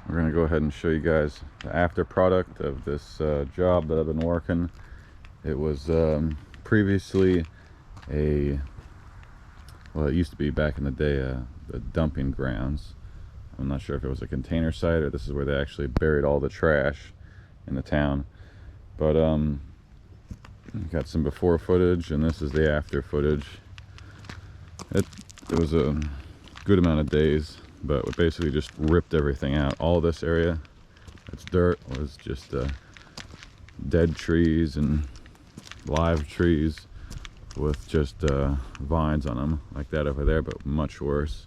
We're going to go ahead and show you guys the after product of this job that I've been working. It was previously well, it used to be back in the day the dumping grounds. I'm not sure if it was a container site or this is where they actually buried all the trash in the town. But got some before footage, and this is the after footage. It was a good amount of days, but we basically just ripped everything out. All this area that's dirt was just dead trees and live trees with just vines on them, like that over there, but much worse.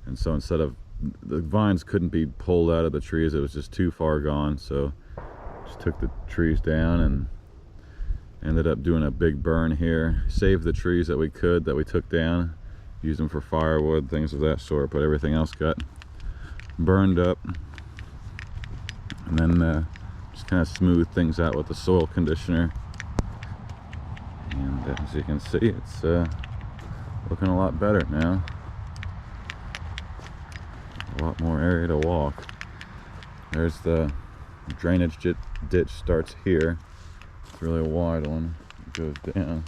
And so instead of, the vines couldn't be pulled out of the trees, it was just too far gone, so just took the trees down and ended up doing a big burn here. Saved the trees that we could, that we took down, used them for firewood, things of that sort, but everything else got burned up. And then just kind of smoothed things out with the soil conditioner. And as you can see, it's looking a lot better now. A lot more area to walk. There's the drainage ditch starts here. It's really a wide one. It goes down.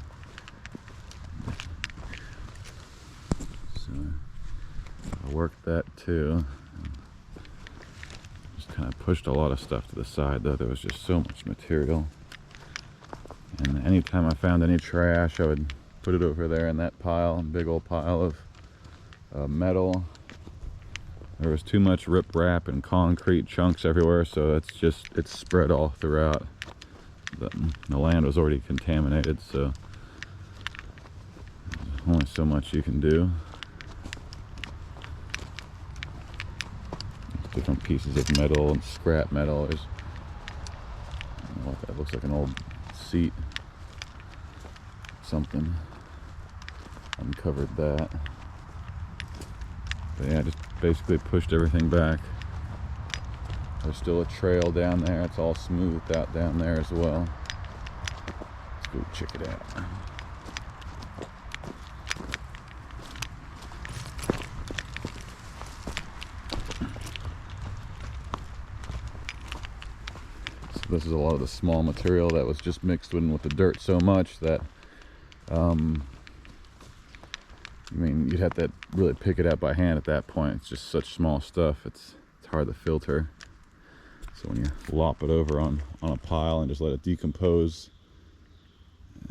So I worked that too. Just kind of pushed a lot of stuff to the side, though. There was just so much material. And anytime I found any trash, I would put it over there in that pile, big old pile of metal. There was too much riprap and concrete chunks everywhere, so it's spread all throughout. The land was already contaminated, so there's only so much you can do. Different pieces of metal and scrap metal. There's, I don't know what that looks like, an old seat, something. Uncovered that. But yeah, just basically pushed everything back. There's still a trail down there. It's all smoothed out down there as well. Let's go check it out. So this is a lot of the small material that was just mixed in with the dirt so much that I mean, you'd have to really pick it out by hand at that point. It's just such small stuff. It's hard to filter. So when you lop it over on a pile and just let it decompose,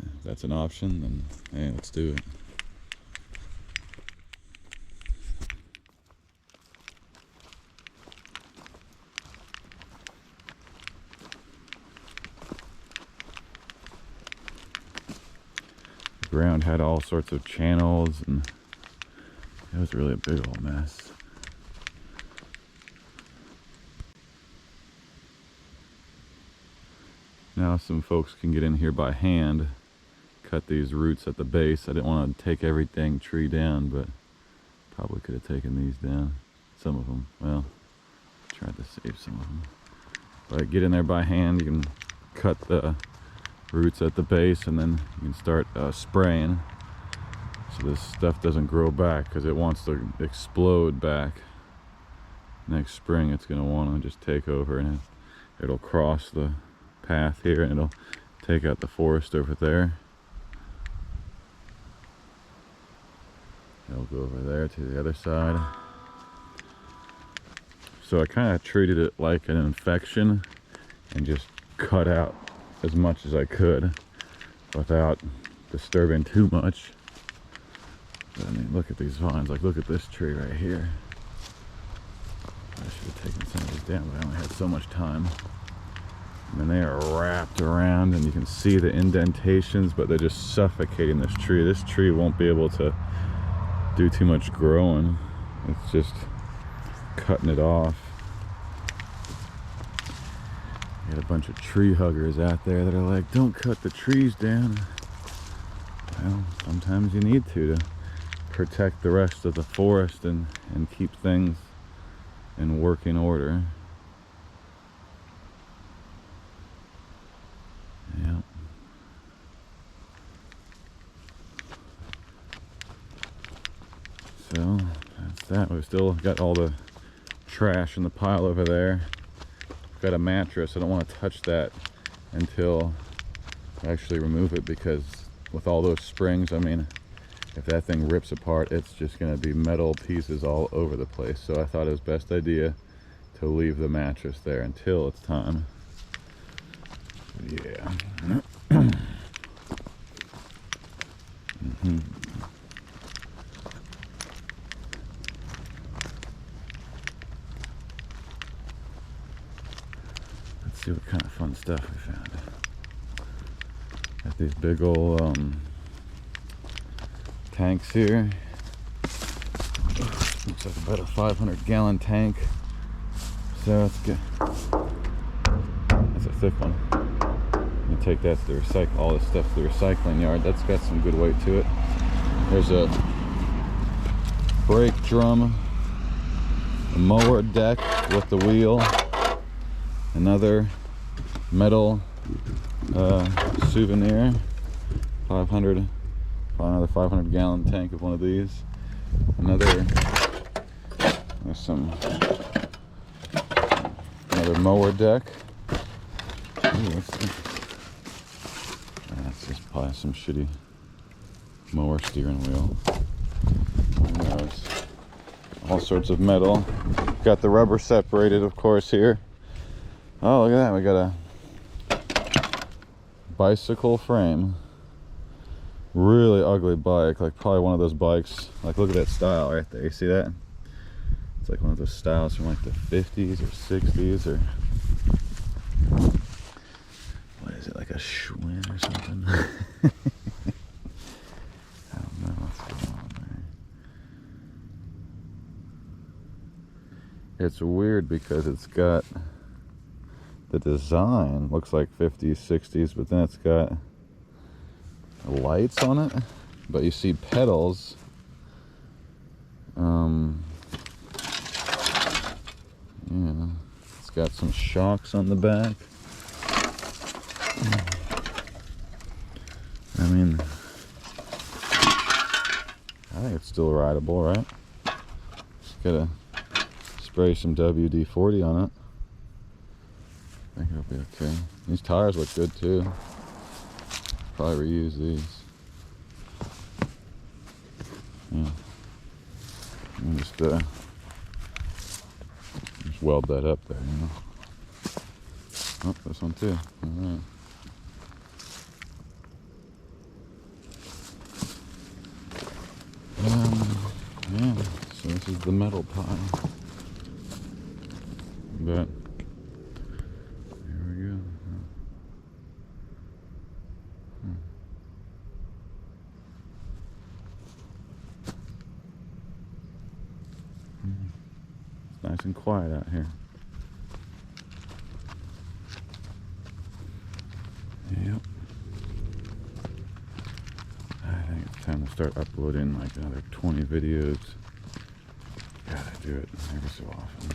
if that's an option, then hey, let's do it. The ground had all sorts of channels, and it was really a big old mess. Now some folks can get in here by hand, cut these roots at the base. I didn't want to take everything tree down, but probably could have taken these down. Some of them. Well, tried to save some of them. But get in there by hand. You can cut the roots at the base, and then you can start spraying, so this stuff doesn't grow back, because it wants to explode back. Next spring it's going to want to just take over, and it'll cross the path here, and it'll take out the forest over there. It'll go over there to the other side. So I kind of treated it like an infection and just cut out as much as I could without disturbing too much. But, I mean, look at these vines. Like, look at this tree right here. I should have taken some of these down, but I only had so much time. And they are wrapped around, and you can see the indentations, but they're just suffocating this tree. This tree won't be able to do too much growing. It's just cutting it off. Got a bunch of tree huggers out there that are like, don't cut the trees down. Well, sometimes you need to protect the rest of the forest and keep things in working order. Yeah. So that's that. We've still got all the trash in the pile over there. Got a mattress. I don't want to touch that until I actually remove it, because with all those springs, I mean, if that thing rips apart, it's just going to be metal pieces all over the place. So I thought it was best idea to leave the mattress there until it's time. Yeah. Let's see what kind of fun stuff we found. Got these big old tanks here. Looks like about a 500-gallon tank. So that's good. That's a thick one. You take that to the all this stuff to the recycling yard. That's got some good weight to it. There's a brake drum, a mower deck with the wheel, another metal souvenir, 500, another 500-gallon tank of one of these. Another, there's another mower deck. Ooh, that's just probably some shitty mower steering wheel. Who knows? All sorts of metal. Got the rubber separated, of course, here. Oh, look at that. We got a bicycle frame. Really ugly bike. Like probably one of those bikes. Like, look at that style right there. You see that? It's like one of those styles from like the 50s or 60s or... What is it, like a Schwinn or something? I don't know what's going on there. It's weird because it's got the design looks like 50s, 60s, but then it's got lights on it. But you see pedals. Yeah, it's got some shocks on the back. I mean, I think it's still rideable, right? Just gotta spray some WD-40 on it. I think it'll be okay. These tires look good too. Probably reuse these. Yeah. And just weld that up there, you know. Oh, this one too. All right. Yeah, so this is the metal pile. But here we go. It's nice and quiet out here. Yep. I think it's time to start uploading like another 20 videos. Gotta do it every so often.